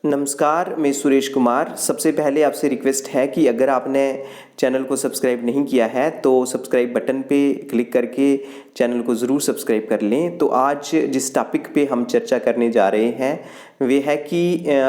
नमस्कार, मैं सुरेश कुमार। सबसे पहले आपसे रिक्वेस्ट है कि अगर आपने चैनल को सब्सक्राइब नहीं किया है तो सब्सक्राइब बटन पे क्लिक करके चैनल को ज़रूर सब्सक्राइब कर लें। तो आज जिस टॉपिक पे हम चर्चा करने जा रहे हैं वे है कि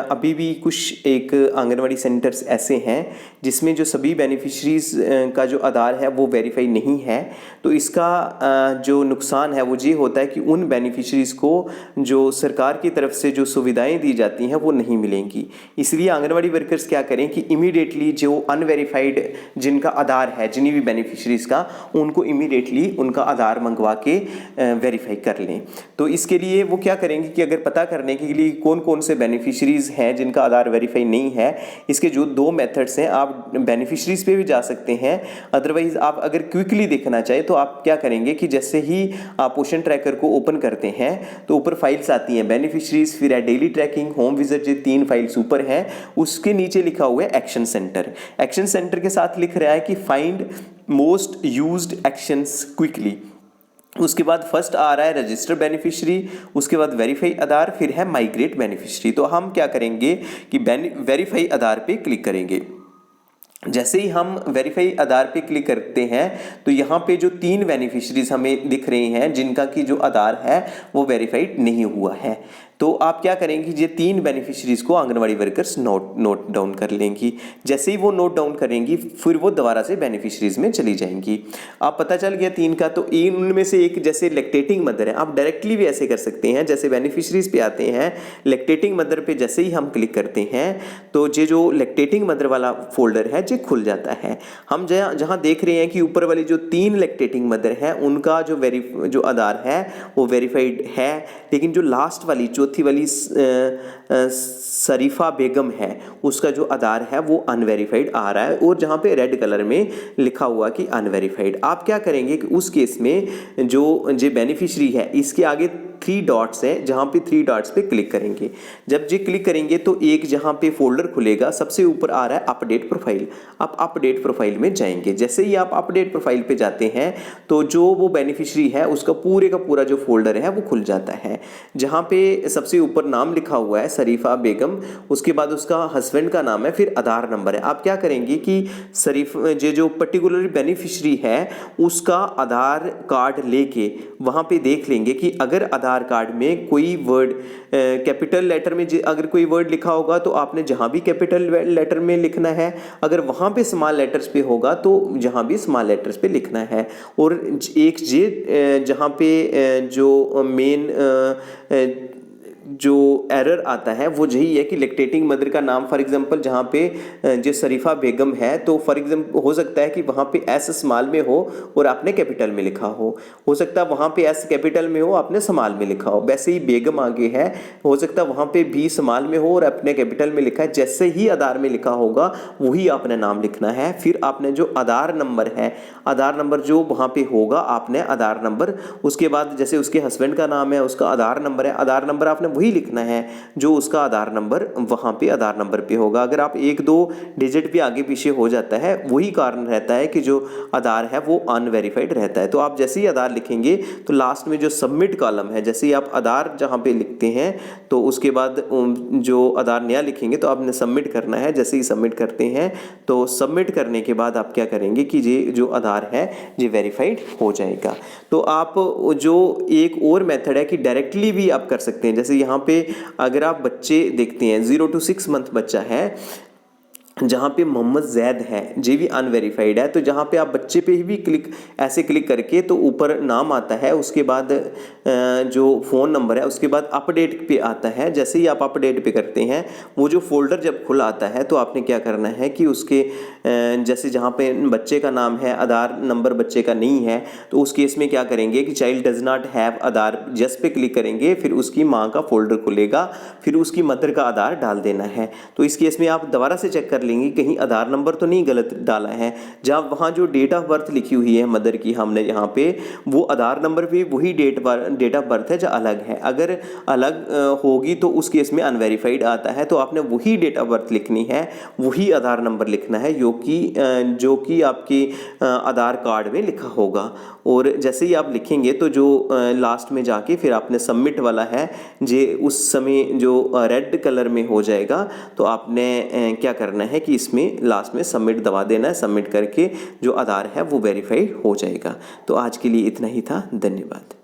अभी भी कुछ एक आंगनवाड़ी सेंटर्स ऐसे हैं जिसमें जो सभी बेनिफिशरीज़ का जो आधार है वो वेरीफाई नहीं है। तो इसका जो नुकसान है वो ये होता है कि उन बेनिफिशरीज़ को जो सरकार की तरफ से जो सुविधाएं दी जाती हैं वो नहीं मिलेंगी। इसलिए आंगनवाड़ी वर्कर्स क्या करें कि इमीडिएटली जो अनवेरीफाइड जिनका आधार है जिन्हीं भी बेनिफिशरीज़ का, उनको इमीडिएटली उनका आधार मंगवा के वेरीफाई कर लें। तो इसके लिए वो क्या करेंगे कि अगर पता करने के लिए कौन कौन से बेनिफिशरीज़ हैं जिनका आधार वेरीफाई नहीं है, इसके जो दो मेथड्स हैं, आप बेनिफिशरीज़ पे भी जा सकते हैं। अदरवाइज आप अगर क्विकली देखना चाहे तो आप क्या करेंगे कि जैसे ही आप पोषण ट्रैकर को ओपन करते हैं तो ऊपर फाइल्स आती हैं, बेनिफिशरीज़, फिर है डेली ट्रैकिंग, होम विजिट, ये 3 फाइल्स ऊपर हैं। उसके नीचे लिखा हुआ है एक्शन सेंटर। एक्शन सेंटर के साथ लिख रहा है कि find most used actions quickly. उसके बाद फर्स्ट आ रहा है रजिस्टर बेनिफिशरी, उसके बाद वेरीफाई आधार, फिर है माइग्रेट बेनिफिशरी। तो हम क्या करेंगे कि वेरीफाई आधार पे क्लिक करेंगे। जैसे ही हम वेरीफाई आधार पे क्लिक करते हैं तो यहाँ पे जो 3 बेनिफिशरीज हमें दिख रही हैं जिनका की जो आधार है वो वेरीफाइड नहीं हुआ है। तो आप क्या करेंगे, ये 3 बेनिफिशरीज को आंगनवाड़ी वर्कर्स नोट डाउन कर लेंगी। जैसे ही वो नोट डाउन करेंगी फिर वो दोबारा से बेनिफिशरीज में चली जाएंगी। आप पता चल गया 3 का, तो इनमें से एक जैसे लैक्टेटिंग मदर है, आप डायरेक्टली भी ऐसे कर सकते हैं। जैसे बेनिफिशरीज पे आते हैं, लैक्टेटिंग मदर पे जैसे ही हम क्लिक करते हैं तो ये जो लैक्टेटिंग मदर वाला फोल्डर है ये खुल जाता है। हम जहाँ देख रहे हैं कि ऊपर वाली जो 3 लैक्टेटिंग मदर है उनका जो आधार है वो वेरीफाइड है, लेकिन जो लास्ट वाली चौथी वाली शरीफा बेगम है उसका जो आधार है वो अनवेरीफाइड आ रहा है, और जहाँ पे रेड कलर में लिखा हुआ कि अनवेरीफाइड। आप क्या करेंगे कि उस केस में जो बेनिफिशरी है इसके आगे 3 डॉट्स है, जहाँ पे 3 डॉट्स पे क्लिक करेंगे। जब ये क्लिक करेंगे तो एक जहाँ पे फोल्डर खुलेगा, सबसे ऊपर आ रहा है अपडेट प्रोफाइल। आप अपडेट प्रोफाइल में जाएंगे। जैसे ही आप अपडेट प्रोफाइल पे जाते हैं तो जो वो बेनिफिशरी है उसका पूरे का पूरा जो फोल्डर है वो खुल जाता है, जहाँ पे सबसे ऊपर नाम लिखा हुआ है शरीफा बेगम, उसके बाद उसका हस्बैंड का नाम है, फिर आधार नंबर है। आप क्या करेंगे कि जो पर्टिकुलर बेनिफिशरी है उसका आधार कार्ड लेके वहाँ पे देख लेंगे कि अगर आधार कार्ड में कोई वर्ड कैपिटल लेटर में अगर कोई वर्ड लिखा होगा तो आपने जहाँ भी कैपिटल लेटर में लिखना है, अगर वहाँ पे स्मॉल लेटर्स पे होगा तो जहाँ भी स्मॉल लेटर्स पे लिखना है। और एक जहाँ पे जो मेन जो एरर आता है वो यही है कि लैक्टेटिंग मदर का नाम फॉर एग्जांपल जहाँ पे जो शरीफा बेगम है तो फॉर एग्जांपल हो सकता है कि वहाँ पे एस स्मॉल में हो और आपने कैपिटल में लिखा हो सकता है वहाँ पे एस कैपिटल में हो आपने स्मॉल में लिखा हो। वैसे ही बेगम आगे है, हो सकता है वहाँ पे भी स्मॉल में हो और आपने कैपिटल में लिखा है। जैसे ही आधार में लिखा होगा वही आपने नाम लिखना है। फिर आपने जो आधार नंबर है, आधार नंबर जो वहाँ पे होगा आपने आधार नंबर, उसके बाद जैसे उसके हस्बैंड का नाम है उसका आधार नंबर है, आधार नंबर आपने वही लिखना है जो उसका आधार नंबर वहां पे आधार नंबर पे होगा। अगर आप 1-2 डिजिट भी आगे पीछे हो जाता है वही कारण रहता है कि जो आधार है वो अनवेरीफाइड रहता है। तो आप जैसे ही आधार लिखेंगे तो लास्ट में जो सबमिट कॉलम है, जैसे ही आप आधार जहां पे लिखते हैं तो उसके बाद जो आधार नया लिखेंगे तो आपने सबमिट करना है। जैसे ही सबमिट करते हैं तो सबमिट करने के बाद आप क्या करेंगे कि ये जो आधार है ये वेरीफाइड हो जाएगा। तो आप जो एक और मेथड है कि डायरेक्टली भी आप कर सकते हैं। जैसे यहाँ पे अगर आप बच्चे देखते हैं 0 to 6 मंथ बच्चा है जहाँ पे मोहम्मद जैद है, ये भी अनवेरीफाइड है। तो जहाँ पे आप बच्चे पे ही भी ऐसे क्लिक करके तो ऊपर नाम आता है, उसके बाद जो फ़ोन नंबर है, उसके बाद अपडेट पे आता है। जैसे ही आप अपडेट पे करते हैं वो जो फोल्डर जब खुला आता है तो आपने क्या करना है कि उसके जैसे जहाँ पे बच्चे का नाम है आधार नंबर बच्चे का नहीं है तो उस केस में क्या करेंगे कि चाइल्ड डज नॉट हैव आधार जस पे क्लिक करेंगे, फिर उसकी माँ का फोल्डर खुलेगा, फिर उसकी मदर का आधार डाल देना है। तो इस केस में आप दोबारा से चेक कर कर लेंगे कहीं आधार नंबर तो नहीं गलत डाला है। जहाँ वहाँ जो डेट ऑफ बर्थ लिखी हुई है मदर की हमने यहाँ पे, वो आधार नंबर पे वही डेट ऑफ बर्थ है जो अलग है। अगर अलग होगी तो उस केस में अनवेरिफाइड आता है। तो आपने वही डेट ऑफ बर्थ लिखनी है, वही आधार नंबर लिखना है जो कि आपके आधार कार्ड में लिखा होगा। और जैसे ही आप लिखेंगे तो जो लास्ट में जाके फिर आपने सबमिट वाला है जे उस समय जो रेड कलर में हो जाएगा, तो आपने क्या करना है कि इसमें लास्ट में सबमिट दबा देना है। सबमिट करके जो आधार है वो वेरीफाई हो जाएगा। तो आज के लिए इतना ही था। धन्यवाद।